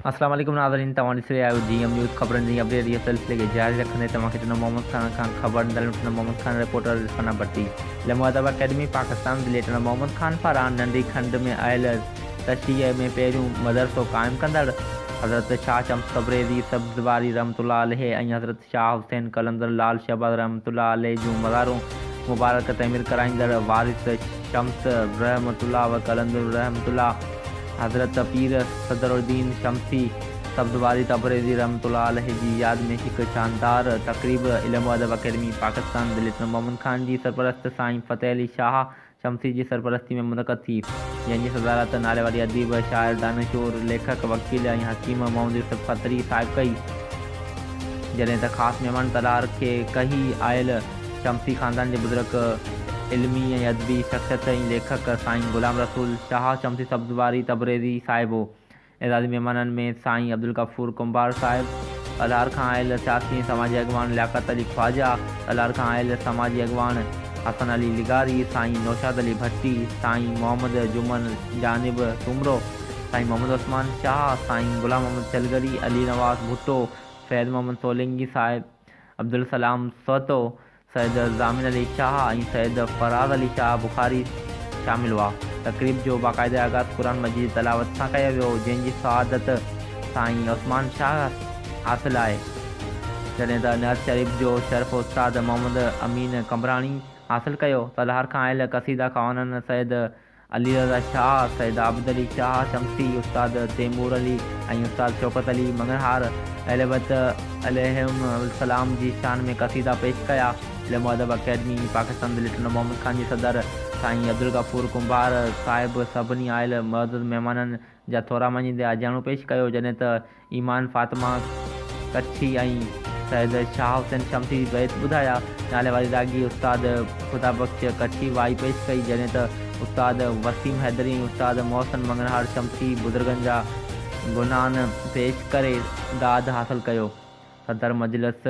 अस्सलाम वालेकुम नाज़रीन, तव्हां ॾिसी रहिया आहियो GM न्यूज़ ख़बरनि जी अपडेट जे सिलसिले खे जारी रखंदे तव्हांखे ॾिनो मोहम्मद ख़ान खां ख़बर ॾिनो मोहम्मद ख़ान रिपोर्टर रिज़वाना भट्टी। इल्मु अदब अकेडमी पाकिस्तान जे लेटन मोहम्मद ख़ान पारां नंढी खंड में आयल तशरीह में पहिरियों मदरसो क़ाइमु कंदड़ हज़रत शाह शम्स तबरेज़ी सब्ज़वारी रहमतुल्लाह अलैहि ऐं हज़रत शाह हुसैन कलंदर लाल शहबाज़ रहमतुल्लाह अलैहि जूं मज़ारूं मुबारक तमीर कराईंदड़ वारिस शम्स रहमतुल्लाह व कलंदर रहमतुल्लाह हज़रत पीर सदरुद्दीन शम्सी सब्ज़वारी तबरेज़ी रहमतुल्लाह अलैहि जी याद में हिकु शानदार तक़रीब इल्मु अदब अकेडमी पाकिस्तान जे लेटन मोहम्मद ख़ान जी सरपरस्त साईं फ़तेह अली शाह शम्सी जी सरपरस्ती में मुनक़द थी, जंहिंजी सदारत नाले वारी अदीब शाइर दानिशूर लेखक वकील ऐं हकीम मोहम्मद यूसुफ ख़तरी साहिब कई। जॾहिं त ख़ासि महिमान तलार खे कही आयल शम्सी ख़ानदान जे बुज़ुर्ग इल्मी ऐं अदबी शख़्सियत ऐं लेखक साईं ग़ुलाम रसूल शाह शम्सी सब्ज़वारी तबरेज़ी साहिब हो। एज़ाज़ी महिमाननि में साईं अब्दुल गफ़ूर कुंभार साहिब, तलार खां आयल सियासी ऐं समाजी अॻवान लियाक़त अली ख्वाजा, तलार खां आयल समाजी अॻवान हसन अली लिगारी, साईं नौशाद अली भट्टी, साईं मोहम्मद जुमन जानिब सुमरो, साईं मोहम्मद उस्मान शाह, साईं ग़ुलाम मोहम्मद चलगरी, अली नवाज़ भुट्टो, फैज़ मोहम्मद सोलंगी साहिब, अब्दुल सलाम सोतो, सैयद ज़ामिन अली शाह ऐं सैयद फराज़ अली शाह बुखारी शामिल हुआ। तक़रीब जो बाक़ाइदा आगाज़ क़ुरान मजीद तलावत सां कयो वियो, जंहिंजी सआदत साईं उस्मान शाह हासिल आहे, जॾहिं त नहर शरीफ़ जो शरफ़ उस्ताद मोहम्मद अमीन कमराणी हासिल कयो। तलहार खां आयल क़सीदा ख़वाननि सैयद अली रज़ा शाह, सैयद आबिद अली शाह शम्सी, उस्ताद तैमूर अली ऐं उस्ताद शौकत अली मंगरहार अलबत अलैहिस्सलाम जी शान में क़सीदा पेश कया। इल्मु अदब अकेडमी पाकिस्तान जे लेटन मोहम्मद ख़ान जी सदर साईं अब्दुल गफ़ूर कुंभार साहिब सभिनी आयल मुअज़्ज़ज़ महिमाननि जा थोरा मञींदे आजाणो पेश कयो, जॾहिं त ईमान फ़ातिमा कच्छी ऐं सैयद शाह हुसैन शम्सी बैत ॿुधाया। नाले वारी रागी उस्ताद ख़ुदा बख़्श कच्छी वाई पेश कई, जॾहिं त उस्ताद वसीम हैदरी ऐं उस्ताद मोहसिन मंगरहार शम्सी बुज़ुर्गनि जा गुनान पेश करे दाद हासिल कयो। सदर मजलिस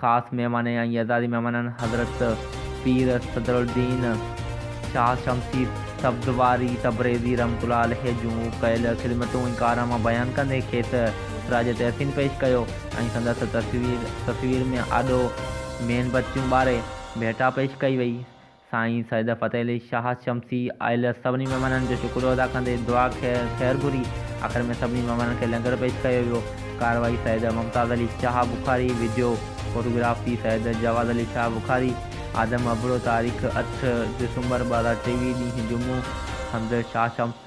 ख़ासि महिमान ऐं एज़ाज़ी महिमाननि हज़रत पीर सदरुद्दीन शाह शम्सी सब्ज़वारी तबरेज़ी रहमतुल्लाह अलैहि जूं कयल ख़िदमतूं ऐं कारनामा बयानु कंदे खेसि सिराज तहसीन पेश कयो ऐं संदसि तस्वीर में आॾो मेन बत्तियूं ॿारे भेटा पेश कई वई। साईं सैयद फ़तेह अली शाह शम्सी आयल सभिनी महिमाननि जो शुक्र अदा कंदे दुआ ख़ैर घुरी। आख़िर में सभिनी महिमाननि खे लंगर पेश कयो वियो। कार्रवाई सैयद मुमताज़ अली शाह बुखारी, वीडियो फोटोग्राफी सैयद जवाद अली शाह बुखारी, आदम अबड़ो, तारीख़ 8 दिसंबर 2023 ॾींहुं जुम्मो, हज़रत शाह शम्स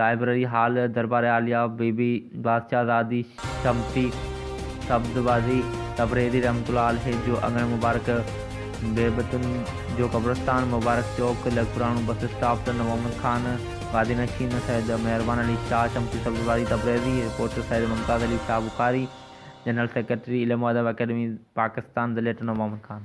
लाइब्रेरी हॉल दरबार आलिया बीबी बादशाहज़ादी शम्सी सब्ज़वारी तबरेज़ी रहमतुल्लाह अलैहि जो अङण मुबारक, बेबतुनि जो क़ब्रस्तान, मुबारक चौक, लखपुराणो बस स्टॉप, त मोहम्मद ख़ान गादी नशीन, Syed Mehrban Ali Shah Shamsi Sabzwari Tabrezi, reporter Syed Mumtaz Ali Shah Bukhari, general secretary इल्मु अदब अकेडमी पाकिस्तान द लेटन मोहम्मद ख़ान।